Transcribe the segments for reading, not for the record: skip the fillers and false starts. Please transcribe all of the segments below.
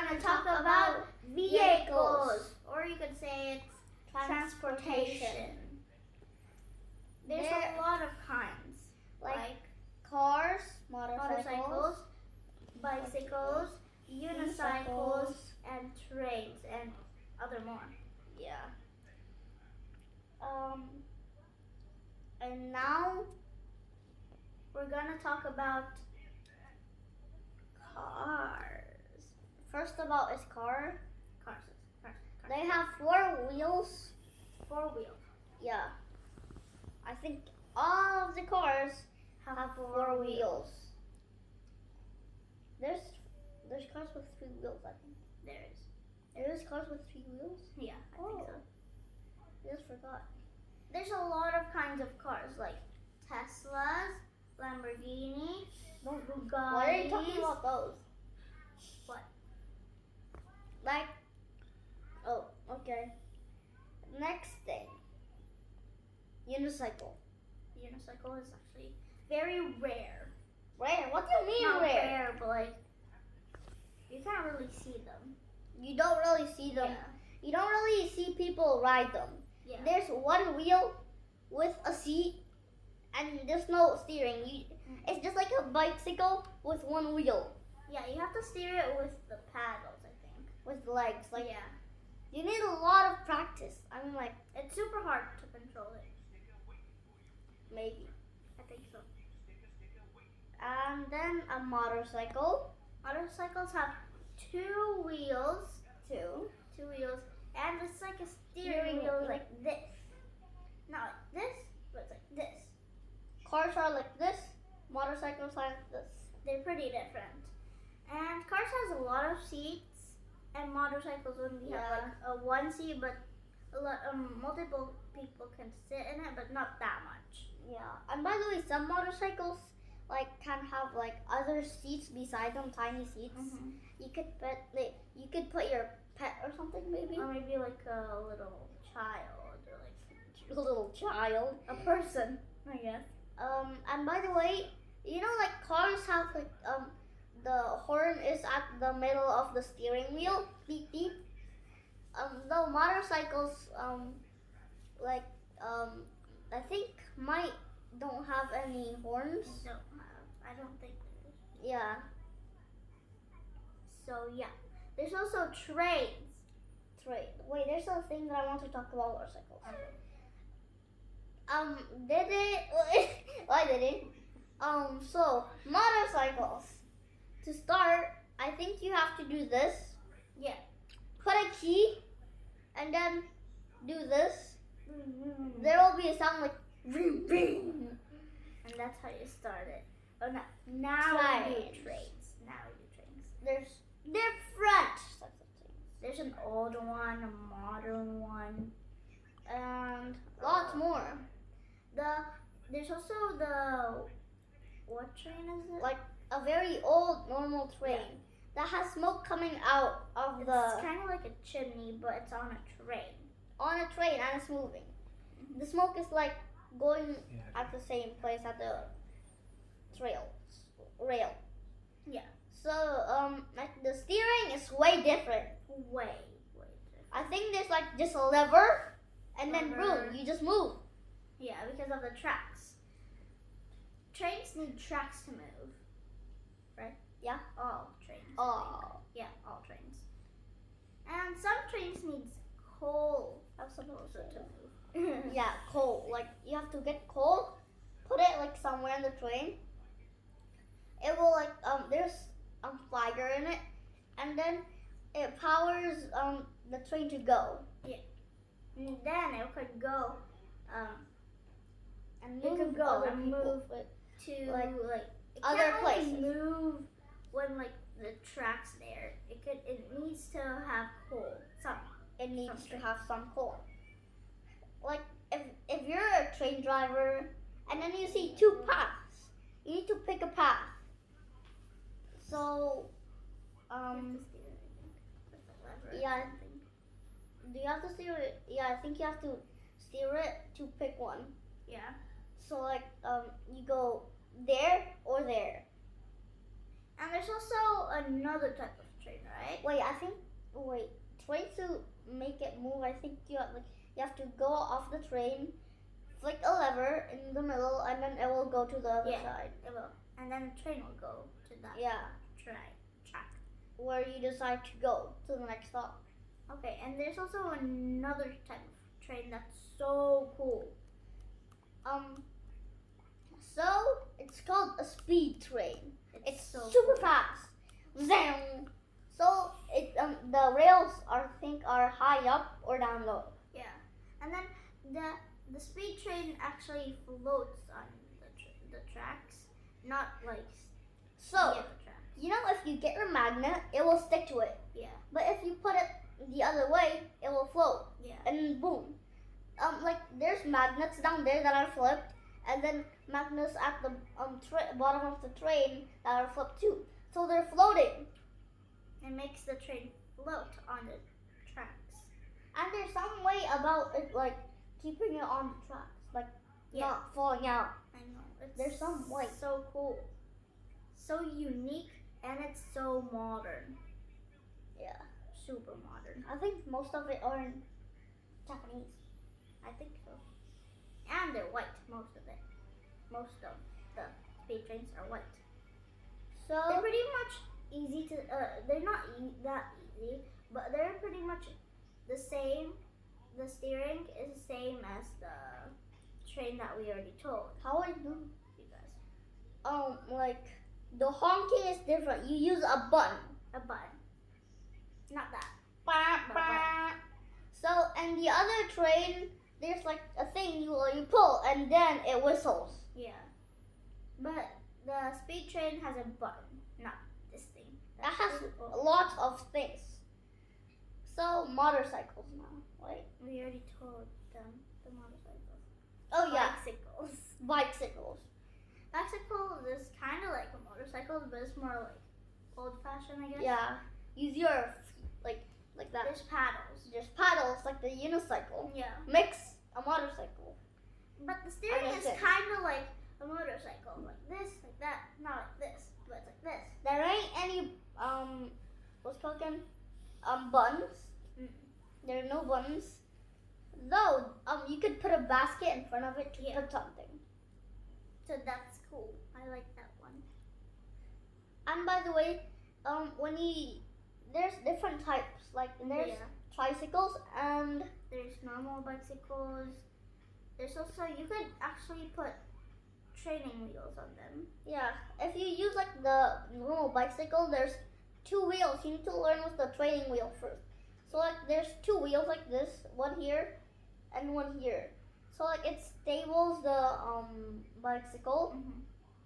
gonna talk about vehicles, or you could say it's transportation. There's a lot of kinds, like cars, motorcycles, bicycles, unicycles, and trains, and other more. Yeah. And now we're gonna talk about cars. First of all is car. Cars. They have 4 wheels. 4 wheels. Yeah. I think all of the cars have 4 wheels. There's cars with 3 wheels, I think. There is cars with 3 wheels? Yeah, I think so. I just forgot. There's a lot of kinds of cars, like Teslas, Lamborghini, Bugatti. Why are you talking about those? What? Like, oh, okay. Next thing. Unicycle. Unicycle is actually very rare. Rare? What do you mean Not rare? rare, but like, you can't really see them. You don't really see them. Yeah. You don't really see people ride them. Yeah. There's one wheel with a seat and there's no steering. It's just like a bicycle with one wheel. Yeah, you have to steer it with the paddles, I think. With legs. Like, yeah. You need a lot of practice. I mean, like, it's super hard to control it. Maybe. I think so. And then a motorcycle. Motorcycles have 2 wheels. 2 wheels. And it's like a steering wheel like this. Not like this, but it's like this. Cars are like this. Motorcycles are like this. They're pretty different. And cars has a lot of seats. And motorcycles only have like a 1 seat, but multiple people can sit in it, but not that much. Yeah. And by the way, some motorcycles like can have like other seats beside them, tiny seats. Mm-hmm. You could put your pet or something, maybe. Or maybe like a little child, or like a little child, a person, I guess. And by the way, you know, like cars have like the horn is at the middle of the steering wheel, beep beep. The motorcycles I think might don't have any horns. I don't think there is. Yeah. So yeah, there's also trains. Wait, there's a thing that I want to talk about motorcycles. Why did it? So motorcycles. To start, I think you have to do this. Yeah. Put a key, and then do this. Mm-hmm. There will be a sound like vroom, vroom. And that's how you start it. Oh, now we do trains. There's different types of things. There's an old one, a modern one, and lots more. There's also the, what train is it? Like a very old normal train that has smoke coming out of It's kind of like a chimney, but it's on a train. On a train, and it's moving. The smoke is like going at the same place at the rail. Yeah. So like the steering is way different. Way different. I think there's like just a lever, and then boom, you just move. Yeah, because of the tracks. Trains need tracks to move, right? Yeah. All trains. Oh. Yeah, all trains. And some trains need coal to move. Yeah, coal. Like you have to get coal, put it like somewhere in the train. It will like there's fire in it, and then it powers the train to go. Yeah. And then it could go and it could go and move to like other places. Move when like the track's there. It needs to have coal. It needs to have some coal. Like if you're a train driver and then you see 2 paths, you need to pick a path. So yeah. Do you have to steer it? Yeah, I think you have to steer it to pick one. Yeah. So like you go there or there. And there's also another type of train, right? Wait, trying to make it move, I think you have to go off the train, flick a lever in the middle, and then it will go to the other Yeah. side. It will. And then the train will go to that Yeah, track. where you decide to go to the next stop. Okay, and there's also another type of train that's so cool. So it's called a speed train. It's so super cool. fast. Zoom. So the rails are high up or down low. Yeah, and then the speed train actually floats on the tracks, not like So the other tracks. you know, if you get a magnet, it will stick to it. Yeah. But if you put it the other way, it will float. Yeah. And boom. Like there's magnets down there that are flipped, and then magnets at the bottom of the train that are flipped too. So they're floating. It makes the train float on the tracks. And there's some way about it, like keeping it on the tracks, like not falling out. I know. There's some way. So cool, so unique, and it's so modern. Yeah. Super modern. I think most of it are in Japanese. I think so. And they're white. Most of it. Most of the speed trains are white. So They're pretty much easy to. They're not that easy, but they're pretty much the same. The steering is the same as the train that we already told how I do? you guys. Like the honking is different. You use a button. A button. Not that. Bah, bah. So and the other train, there's like a thing you pull and then it whistles. Yeah. But the speed train has a button, not this thing. That has lots of things. So motorcycles now, right? We already told them the motorcycles. Oh yeah, Bicycles. bicycles. Bicycle is kind of like a motorcycle, but it's more like old-fashioned, I guess. Yeah, use your feet like that. There's paddles. There's paddles like the unicycle. Yeah. Mix a motorcycle. But the steering is understand. kind of like a motorcycle, like this, like that, not like this, but it's like this. There ain't any what's called again? Buttons. Mm. There are no buttons. Though you could put a basket in front of it to Yeah. put something. So that's cool. I like that one. And by the way, there's different types. Like there's Yeah. tricycles and There's normal bicycles. There's also, you could actually put training wheels on them. yeah. If you use like the normal bicycle, there's two wheels. You need to learn with the training wheel first. So like there's two wheels like this, one here and one here. So like it stables the bicycle,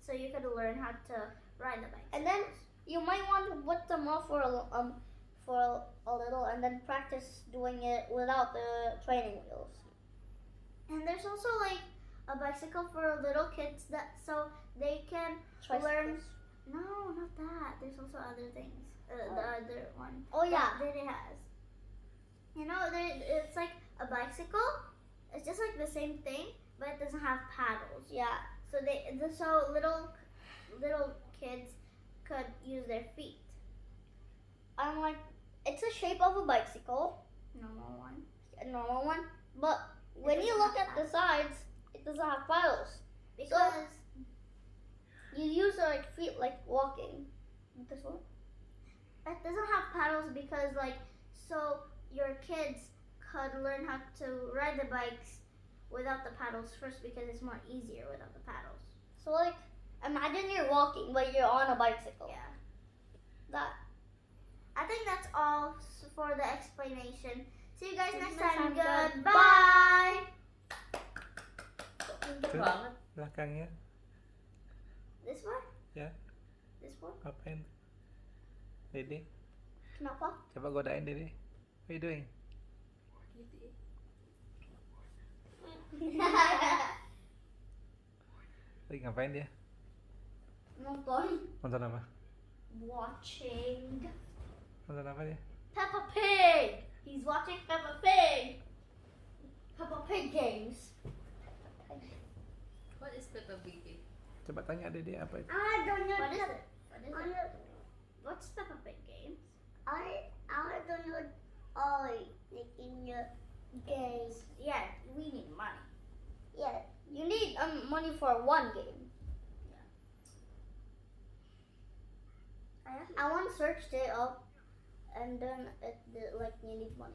So you could learn how to ride the bike. and then you might want to put them off for a little, and then practice doing it without the training wheels. And there's also like a bicycle for little kids that so they can learn. Tricycles. No, not that. There's also other things. The other one. Oh yeah. That it has. You know, it's like a bicycle. It's just like the same thing, but it doesn't have paddles. Yeah. So little kids could use their feet. I'm like, it's a shape of a bicycle, Normal one. a normal one, but when you look at the sides, it doesn't have paddles. Because You use your like feet like walking. This one? it doesn't have paddles because so your kids could learn how to ride the bikes without the paddles first because it's more easier without the paddles. So like, imagine you're walking, but you're on a bicycle. Yeah. That. I think that's all for the explanation. See you guys See you next next time. time. Goodbye. Tuh, banget. belakangnya This one? Ya. This one? Apain? Dede, Kenapa? coba godain Dede. What are you doing? Lagi ngapain dia? Nonton. Nonton apa? Watching Nonton apa dia? Peppa Pig. He's watching Peppa Pig. Peppa Pig games. What is Peppa Pig? Coba tanya Dede apa itu? I don't know. What is it? What is it? What's Peppa Pig games? I don't know. Oh, like in your games. Yeah, we need money. Yeah, you need money for one game. I once searched it up, and then like you need money.